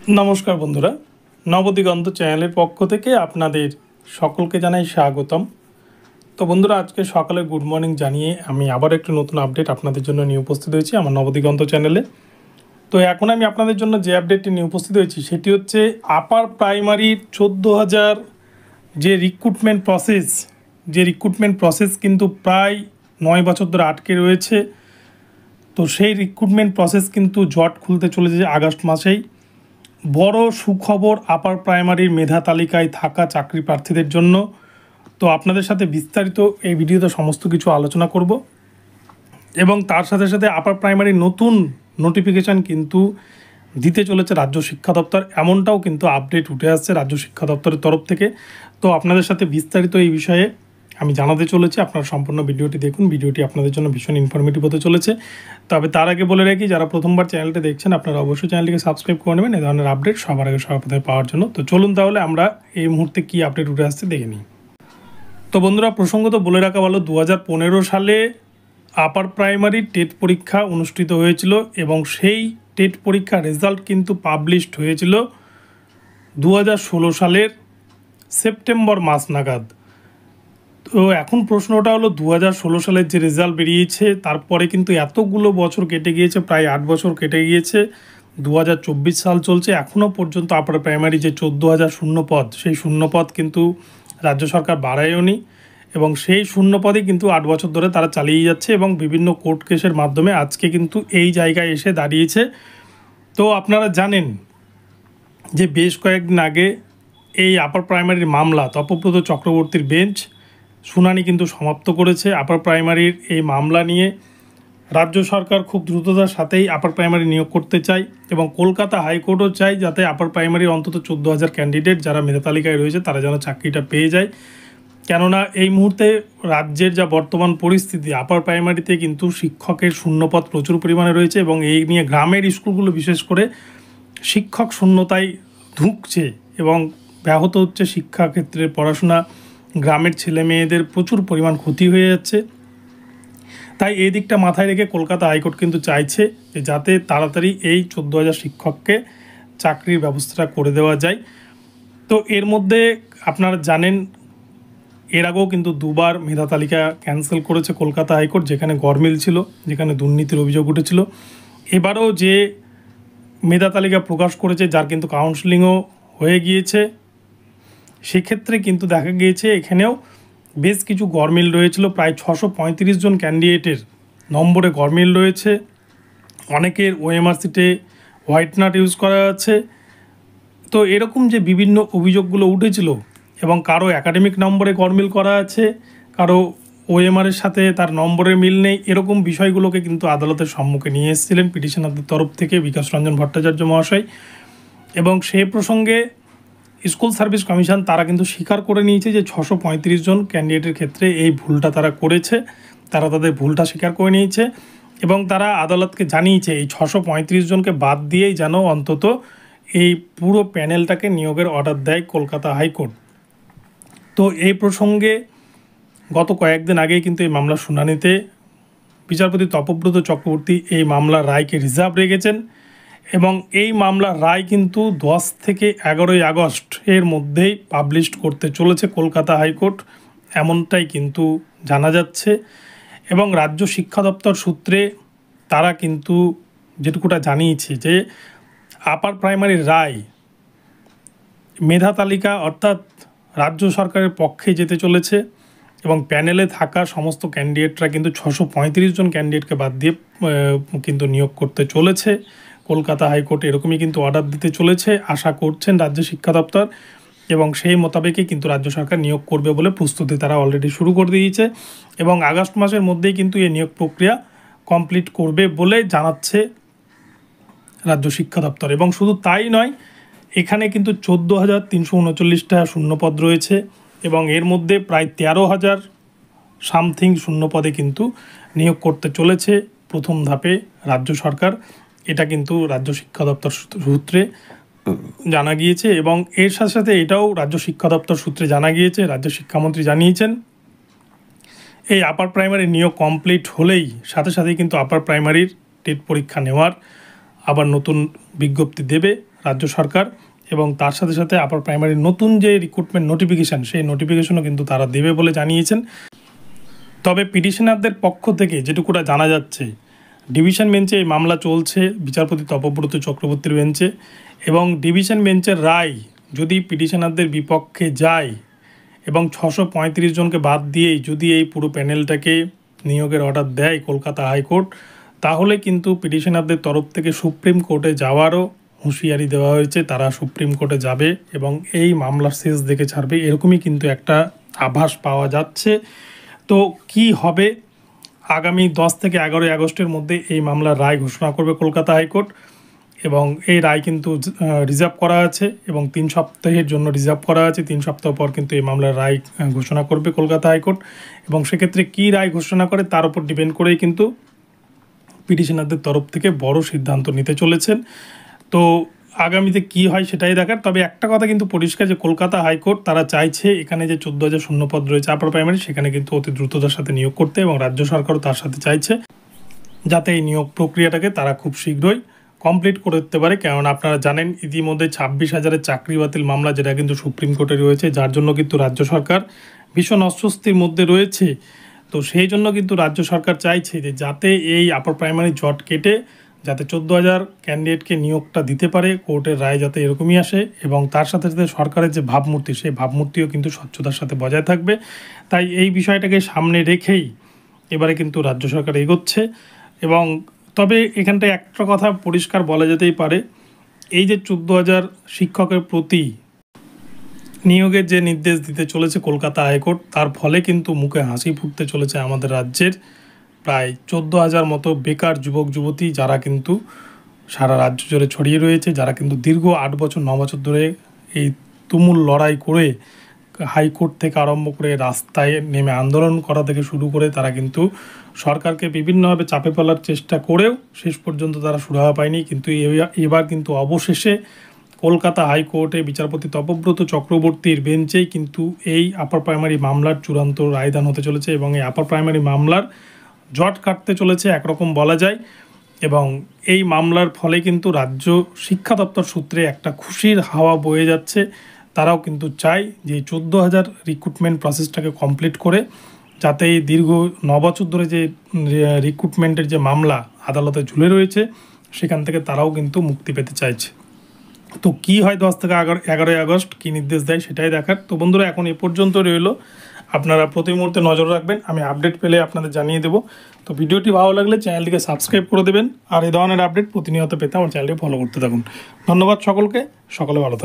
নমস্কার বন্ধুরা, নবদিগন্ত চ্যানেলের পক্ষ থেকে আপনাদের সকলকে জানাই স্বাগতম। তো বন্ধুরা, আজকে সকালে গুড মর্নিং জানিয়ে আমি আবার একটু নতুন আপডেট আপনাদের জন্য নিয়ে উপস্থিত হয়েছি আমার নবদিগন্ত চ্যানেলে। তো এখন আমি আপনাদের জন্য যে আপডেটটি নিয়ে উপস্থিত হয়েছি সেটি হচ্ছে আপার প্রাইমারির 14,000 যে রিক্রুটমেন্ট প্রসেস কিন্তু প্রায় 9 বছর ধরে আটকে রয়েছে। তো সেই রিক্রুটমেন্ট প্রসেস কিন্তু জট খুলতে চলেছে আগস্ট মাসেই। বড় সুখবর আপার প্রাইমারির মেধা তালিকায় থাকা চাকরি প্রার্থীদের জন্য। তো আপনাদের সাথে বিস্তারিত এই ভিডিওতে সমস্ত কিছু আলোচনা করব এবং তার সাথে সাথে আপার প্রাইমারির নতুন নোটিফিকেশান কিন্তু দিতে চলেছে রাজ্য শিক্ষা দপ্তর, এমনটাও কিন্তু আপডেট উঠে আসছে রাজ্য শিক্ষা দপ্তরের তরফ থেকে। তো আপনাদের সাথে বিস্তারিত এই বিষয়ে আমি জানাতে চলেছি, আপনারা সম্পূর্ণ ভিডিওটি দেখুন। ভিডিওটি আপনাদের জন্য ভীষণ ইনফরমেটিভ হতে চলেছে। তবে তার আগে বলে রাখি, যারা প্রথমবার চ্যানেলটি দেখছেন আপনারা অবশ্যই চ্যানেলটিকে সাবস্ক্রাইব করে নেবেন এই ধরনের আপডেট সবার আগে সবার প্রথমে পাওয়ার জন্য। তো চলুন তাহলে আমরা এই মুহূর্তে কী আপডেট উঠে আসছে দেখে নিই। তো বন্ধুরা, প্রসঙ্গত বলে রাখা ভালো, 2015 সালে আপার প্রাইমারি টেট পরীক্ষা অনুষ্ঠিত হয়েছিল এবং সেই টেট পরীক্ষার রেজাল্ট কিন্তু পাবলিশড হয়েছিল 2016 সালের সেপ্টেম্বর মাস নাগাদ। তো এখন প্রশ্নটা হলো 2016 সালের যে রেজাল্ট বেরিয়েছে তারপরে কিন্তু এতগুলো বছর কেটে গিয়েছে, প্রায় 8 বছর কেটে গিয়েছে, 2024 সাল চলছে, এখনও পর্যন্ত আপার প্রাইমারি যে 14,000 শূন্যপদ, সেই শূন্যপদ কিন্তু রাজ্য সরকার বাড়ায়নি এবং সেই শূন্যপদে কিন্তু 8 বছর ধরে তারা চালিয়ে যাচ্ছে এবং বিভিন্ন কোর্ট কেসের মাধ্যমে আজকে কিন্তু এই জায়গায় এসে দাঁড়িয়েছে। তো আপনারা জানেন যে বেশ কয়েকদিন আগে এই আপার প্রাইমারির মামলা তপব্রত চক্রবর্তীর বেঞ্চ শুনানি কিন্তু সমাপ্ত করেছে। আপার প্রাইমারির এই মামলা নিয়ে রাজ্য সরকার খুব দ্রুততার সাথেই আপার প্রাইমারি নিয়োগ করতে চায় এবং কলকাতা হাইকোর্টও চায় যাতে আপার প্রাইমারির অন্তত 14,000 ক্যান্ডিডেট যারা মেধা তালিকায় রয়েছে তারা যেন চাকরিটা পেয়ে যায়। কেননা এই মুহূর্তে রাজ্যের যা বর্তমান পরিস্থিতি, আপার প্রাইমারিতে কিন্তু শিক্ষকের শূন্যপদ প্রচুর পরিমাণে রয়েছে এবং এই নিয়ে গ্রামের স্কুলগুলো বিশেষ করে শিক্ষক শূন্যতায় ধুঁকছে এবং ব্যাহত হচ্ছে শিক্ষাক্ষেত্রে পড়াশোনা। গ্রামের ছেলে মেয়েদের প্রচুর পরিমাণ ক্ষতি হয়ে যাচ্ছে। তাই এই দিকটা মাথায় রেখে কলকাতা হাইকোর্ট কিন্তু চাইছে যে যাতে তাড়াতাড়ি এই 14,000 শিক্ষককে চাকরির ব্যবস্থাটা করে দেওয়া যায়। তো এর মধ্যে আপনারা জানেন এর আগেও কিন্তু দুবার মেধা তালিকা ক্যান্সেল করেছে কলকাতা হাইকোর্ট, যেখানে গরমিল ছিল, যেখানে দুর্নীতির অভিযোগ উঠেছিল। এবারও যে মেধা তালিকা প্রকাশ করেছে, যার কিন্তু কাউন্সেলিংও হয়ে গিয়েছে, সেক্ষেত্রে কিন্তু দেখা গিয়েছে এখানেও বেশ কিছু গরমিল রয়েছিল। প্রায় 635 জন ক্যান্ডিডেটের নম্বরে গরমিল রয়েছে। অনেকের ওএমআর সিটে হোয়াইট নাট ইউজ করা আছে। তো এরকম যে বিভিন্ন অভিযোগগুলো উঠেছিল এবং কারো একাডেমিক নম্বরে গরমিল করা আছে, কারো ওএমআরের সাথে তার নম্বরের মিল নেই, এরকম বিষয়গুলোকে কিন্তু আদালতের সম্মুখে নিয়ে এসেছিলেন পিটিশনারদের তরফ থেকে বিকাশ রঞ্জন ভট্টাচার্য মহাশয়। এবং সেই প্রসঙ্গে স্কুল সার্ভিস কমিশন তারা কিন্তু স্বীকার করে নিয়েছে যে 635 জন ক্যান্ডিডেটের ক্ষেত্রে এই ভুলটা তারা করেছে, তারা তাদের ভুলটা স্বীকার করে নিয়েছে এবং তারা আদালতকে জানিয়েছে এই 635 জনকে বাদ দিয়েই যেন অন্তত এই পুরো প্যানেলটাকে নিয়োগের অর্ডার দেয় কলকাতা হাইকোর্ট। তো এই প্রসঙ্গে গত কয়েকদিন আগেই কিন্তু এই মামলার শুনানিতে বিচারপতি তপব্রত চক্রবর্তী এই মামলার রায়কে রিজার্ভ রেখেছেন এবং এই মামলার রায় কিন্তু 10 থেকে 11 আগস্ট এর মধ্যেই পাবলিশ করতে চলেছে কলকাতা হাইকোর্ট, এমনটাই কিন্তু জানা যাচ্ছে। এবং রাজ্য শিক্ষা দপ্তর সূত্রে তারা কিন্তু যেটুকুটা জানিয়েছে যে আপার প্রাইমারির রায় মেধা তালিকা অর্থাৎ রাজ্য সরকারের পক্ষে যেতে চলেছে এবং প্যানেলে থাকা সমস্ত ক্যান্ডিডেটরা কিন্তু 635 জন ক্যান্ডিডেটকে বাদ দিয়ে কিন্তু নিয়োগ করতে চলেছে কলকাতা হাইকোর্ট, এরকমই কিন্তু অর্ডার দিতে চলেছে আশা করছেন রাজ্য শিক্ষা দপ্তর এবং সেই মোতাবেকই কিন্তু রাজ্য সরকার নিয়োগ করবে বলে প্রস্তুতি তারা অলরেডি শুরু করে দিয়েছে এবং আগস্ট মাসের মধ্যেই কিন্তু এই নিয়োগ প্রক্রিয়া কমপ্লিট করবে বলে জানাচ্ছে রাজ্য শিক্ষা দপ্তর। এবং শুধু তাই নয়, এখানে কিন্তু 14,339টা শূন্যপদ রয়েছে এবং এর মধ্যে প্রায় 13,000 সামথিং শূন্যপদে কিন্তু নিয়োগ করতে চলেছে প্রথম ধাপে রাজ্য সরকার, এটা কিন্তু রাজ্য শিক্ষা দপ্তর সূত্রে জানা গিয়েছে। এবং এর সাথে সাথে এটাও রাজ্য শিক্ষা দপ্তর সূত্রে জানা গিয়েছে, রাজ্য শিক্ষামন্ত্রী জানিয়েছেন এই আপার প্রাইমারি নিয়োগ কমপ্লিট হলেই সাথে সাথেই কিন্তু আপার প্রাইমারির টেট পরীক্ষা নেওয়ার আবার নতুন বিজ্ঞপ্তি দেবে রাজ্য সরকার, এবং তার সাথে সাথে আপার প্রাইমারির নতুন যে রিক্রুটমেন্ট নোটিফিকেশান সেই নোটিফিকেশনও কিন্তু তারা দেবে বলে জানিয়েছেন। তবে পিটিশনারদের পক্ষ থেকে যেটুকুটা জানা যাচ্ছে, ডিভিশন বেঞ্চে এই মামলা চলছে বিচারপতি তপব্রত চক্রবর্তীর বেঞ্চে, এবং ডিভিশন বেঞ্চের রায় যদি পিটিশনারদের বিপক্ষে যায় এবং 635 জনকে বাদ দিয়েই যদি এই পুরো প্যানেলটাকে নিয়োগের অর্ডার দেয় কলকাতা হাইকোর্ট, তাহলে কিন্তু পিটিশনারদের তরফ থেকে সুপ্রিম কোর্টে যাওয়ারও হুঁশিয়ারি দেওয়া হয়েছে। তারা সুপ্রিম কোর্টে যাবে এবং এই মামলার শেষ দেখে ছাড়বে, এরকমই কিন্তু একটা আভাস পাওয়া যাচ্ছে। তো কি হবে, আগামী 10 থেকে 11 আগস্টের মধ্যে এই মামলার রায় ঘোষণা করবে কলকাতা হাইকোর্ট, এবং এই রায় কিন্তু রিজার্ভ করা আছে এবং 3 সপ্তাহের জন্য রিজার্ভ করা আছে। 3 সপ্তাহ পর কিন্তু এই মামলার রায় ঘোষণা করবে কলকাতা হাইকোর্ট, এবং সেক্ষেত্রে কী রায় ঘোষণা করে তার উপর ডিপেন্ড করেই কিন্তু পিটিশনারদের তরফ থেকে বড় সিদ্ধান্ত নিতে চলেছেন। তো আগামীতে কি হয় সেটাই দেখার। তবে একটা কথা কিন্তু পরিষ্কার যে কলকাতা হাইকোর্ট তারা চাইছে এখানে যে 14,000 শূন্যপদ রয়েছে আপার প্রাইমারি, সেখানে কিন্তু অতি দ্রুততার সাথে নিয়োগ করতে, এবং রাজ্য সরকারও তার সাথে চাইছে যাতে এই নিয়োগ প্রক্রিয়াটাকে তারা খুব শীঘ্রই কমপ্লিট করে দিতে পারে। কেননা আপনারা জানেন ইতিমধ্যে 26,000-এর চাকরি বাতিল মামলা যেটা কিন্তু সুপ্রিম কোর্টে রয়েছে, যার জন্য কিন্তু রাজ্য সরকার ভীষণ অস্বস্তির মধ্যে রয়েছে। তো সেই জন্য কিন্তু রাজ্য সরকার চাইছে যে যাতে এই আপার প্রাইমারি জট কেটে যাতে 14,000 ক্যান্ডিডেটকে নিয়োগটা দিতে পারে, কোর্টের রায় যাতে এরকমই আসে, এবং তার সাথে সাথে সরকারের যে ভাবমূর্তি সেই ভাবমূর্তিও কিন্তু স্বচ্ছতার সাথে বজায় থাকবে। তাই এই বিষয়টাকে সামনে রেখেই এবারে কিন্তু রাজ্য সরকার এগোচ্ছে। এবং তবে এখানটায় একটা কথা পরিষ্কার বলা যেতেই পারে, এই যে 14,000 শিক্ষকের প্রতি নিয়োগের যে নির্দেশ দিতে চলেছে কলকাতা হাইকোর্ট, তার ফলে কিন্তু মুখে হাসি ফুটতে চলেছে আমাদের রাজ্যের প্রায় 14,000 মতো বেকার যুবক যুবতী, যারা কিন্তু সারা রাজ্য জুড়ে ছড়িয়ে রয়েছে, যারা কিন্তু দীর্ঘ 8 বছর 9 বছর ধরে এই তুমুল লড়াই করে হাইকোর্ট থেকে আরম্ভ করে রাস্তায় নেমে আন্দোলন করা থেকে শুরু করে তারা কিন্তু সরকারকে বিভিন্নভাবে চাপে ফেলার চেষ্টা করেও শেষ পর্যন্ত তারা সুরাহা পায়নি। কিন্তু এবার কিন্তু অবশেষে কলকাতা হাইকোর্টে বিচারপতি তপব্রত চক্রবর্তীর বেঞ্চেই কিন্তু এই আপার প্রাইমারি মামলার চূড়ান্ত রায়দান হতে চলেছে, এবং এই আপার প্রাইমারি মামলার জট কাটতে চলেছে একরকম বলা যায়। এবং এই মামলার ফলে কিন্তু রাজ্য শিক্ষা দপ্তর সূত্রে একটা খুশির হাওয়া বয়ে যাচ্ছে। তারাও কিন্তু চায় যে 14,000 রিক্রুটমেন্ট প্রসেসটাকে কমপ্লিট করে যাতে এই দীর্ঘ 9 বছর ধরে যে রিক্রুটমেন্টের যে মামলা আদালতে ঝুলে রয়েছে সেখান থেকে তারাও কিন্তু মুক্তি পেতে চাইছে। তো কি হয় 10 থেকে 11 আগস্ট কী নির্দেশ দেয় সেটাই দেখার। তো বন্ধুরা এখন এ পর্যন্ত রইল, আপনারা প্রতি মুহূর্তে নজর রাখবেন, আমি আপডেট পেলে আপনাদের জানিয়ে দেবো। তো ভিডিওটি ভালো লাগলে চ্যানেলটিকে সাবস্ক্রাইব করে দেবেন, আর এই ধরনের আপডেট প্রতিনিয়ত পেতে আমার চ্যানেলটি ফলো করতে থাকুন। ধন্যবাদ সকলকে, সকলে ভালো থাকুন।